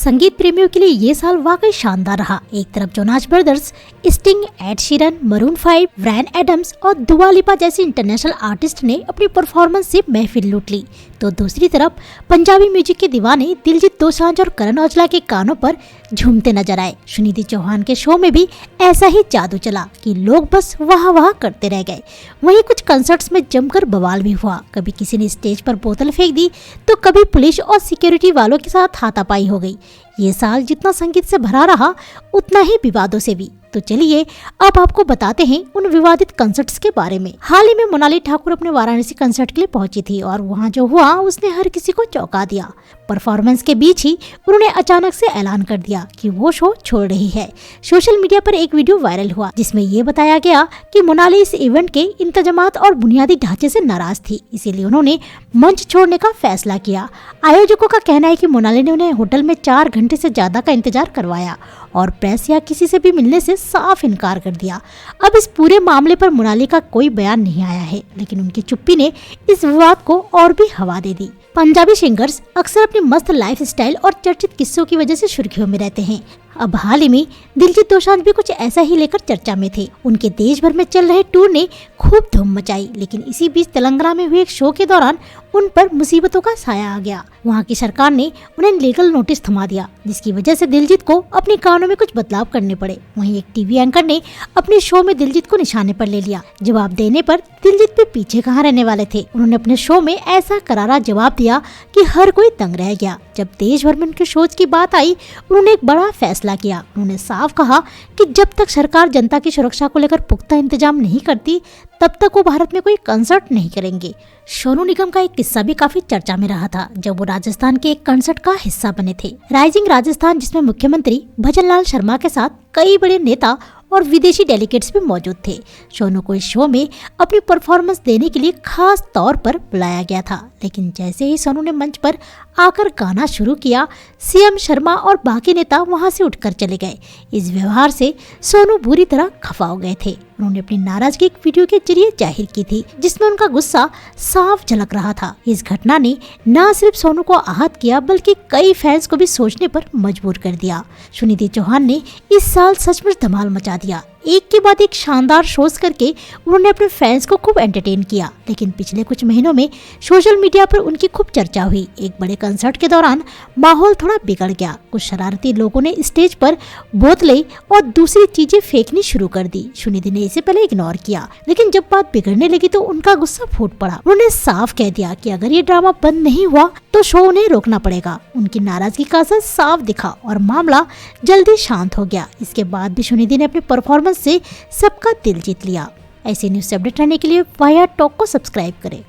संगीत प्रेमियों के लिए ये साल वाकई शानदार रहा। एक तरफ Jonas Brothers, Sting, Ed Sheeran, Maroon 5, Bryan Adams और दुआ लिपा जैसे इंटरनेशनल आर्टिस्ट ने अपनी परफॉर्मेंस से महफिल लूट ली, तो दूसरी तरफ पंजाबी म्यूजिक के दीवाने दिलजीत दोसांझ और करण औजला के कानों पर झूमते नजर आए। सुनिधि चौहान के शो में भी ऐसा ही जादू चला कि लोग बस वाह वाह करते रह गए। वहीं कुछ कंसर्ट्स में जमकर बवाल भी हुआ। कभी किसी ने स्टेज पर बोतल फेंक दी, तो कभी पुलिस और सिक्योरिटी वालों के साथ हाथापाई हो गई। ये साल जितना संगीत से भरा रहा, उतना ही विवादों से भी। तो चलिए अब आपको बताते हैं उन विवादित कंसर्ट्स के बारे में। हाल ही में मोनाली ठाकुर अपने वाराणसी कंसर्ट के लिए पहुंची थी और वहां जो हुआ उसने हर किसी को चौंका दिया। परफॉर्मेंस के बीच ही उन्होंने अचानक से ऐलान कर दिया कि वो शो छोड़ रही है। सोशल मीडिया पर एक वीडियो वायरल हुआ जिसमें ये बताया गया कि मोनाली इस इवेंट के इंतजामात और बुनियादी ढांचे से नाराज थी, इसीलिए उन्होंने मंच छोड़ने का फैसला किया। आयोजकों का कहना है कि मोनाली ने उन्हें होटल में 4 घंटे से ज्यादा का इंतजार करवाया और प्रेस या किसी से भी मिलने से साफ इनकार कर दिया। अब इस पूरे मामले पर मोनाली का कोई बयान नहीं आया है, लेकिन उनकी चुप्पी ने इस विवाद को और भी हवा दे दी। पंजाबी सिंगर्स अक्सर अपनी मस्त लाइफ स्टाइल और चर्चित किस्सों की वजह से सुर्खियों में रहते हैं। अब हाल ही में दिलजीत दोसांझ भी कुछ ऐसा ही लेकर चर्चा में थे। उनके देश भर में चल रहे टूर ने खूब धूम मचाई, लेकिन इसी बीच तेलंगाना में हुए एक शो के दौरान उन पर मुसीबतों का साया आ गया। वहाँ की सरकार ने उन्हें लीगल नोटिस थमा दिया, जिसकी वजह से दिलजीत को अपने कानों में कुछ बदलाव करने पड़े। वहीं एक टीवी एंकर ने अपने शो में दिलजीत को निशाने पर ले लिया। जवाब देने पर दिलजीत भी पीछे कहाँ रहने वाले थे। उन्होंने अपने शो में ऐसा करारा जवाब दिया कि हर कोई दंग रह गया। जब देश भर में उनके शोज की बात आई, उन्होंने एक बड़ा फैसला किया। उन्होंने साफ कहा कि जब तक सरकार जनता की सुरक्षा को लेकर पुख्ता इंतजाम नहीं करती, तब तक वो भारत में कोई कंसर्ट नहीं करेंगे। सोनू निगम का एक किस्सा भी काफी चर्चा में रहा था जब वो राजस्थान के एक कंसर्ट का हिस्सा बने थे। राइजिंग राजस्थान, जिसमें मुख्यमंत्री भजन लाल शर्मा के साथ कई बड़े नेता और विदेशी डेलीगेट्स भी मौजूद थे। सोनू को इस शो में अपनी परफॉर्मेंस देने के लिए खास तौर पर बुलाया गया था, लेकिन जैसे ही सोनू ने मंच पर आकर गाना शुरू किया, सीएम शर्मा और बाकी नेता वहां से उठकर चले गए। इस व्यवहार से सोनू बुरी तरह खफा हो गए थे। उन्होंने अपनी नाराजगी एक वीडियो के जरिए जाहिर की थी, जिसमें उनका गुस्सा साफ झलक रहा था। इस घटना ने न सिर्फ सोनू को आहत किया, बल्कि कई फैंस को भी सोचने पर मजबूर कर दिया। सुनिधि चौहान ने इस साल सचमुच धमाल मचा दिया। एक के बाद एक शानदार शोज करके उन्होंने अपने फैंस को खूब एंटरटेन किया, लेकिन पिछले कुछ महीनों में सोशल मीडिया पर उनकी खूब चर्चा हुई। एक बड़े कंसर्ट के दौरान माहौल थोड़ा बिगड़ गया। कुछ शरारती लोगों ने स्टेज पर बोतलें और दूसरी चीजें फेंकनी शुरू कर दी। सुनिधि ने इसे पहले इग्नोर किया, लेकिन जब बात बिगड़ने लगी तो उनका गुस्सा फूट पड़ा। उन्होंने साफ कह दिया कि अगर ये ड्रामा बंद नहीं हुआ तो शो उन्हें रोकना पड़ेगा। उनकी नाराजगी का असर साफ दिखा और मामला जल्दी शांत हो गया। इसके बाद भी सुनिधि ने अपनी परफॉर्मेंस से सबका दिल जीत लिया। ऐसे न्यूज़ से अपडेट रहने के लिए वाया टॉक को सब्सक्राइब करें।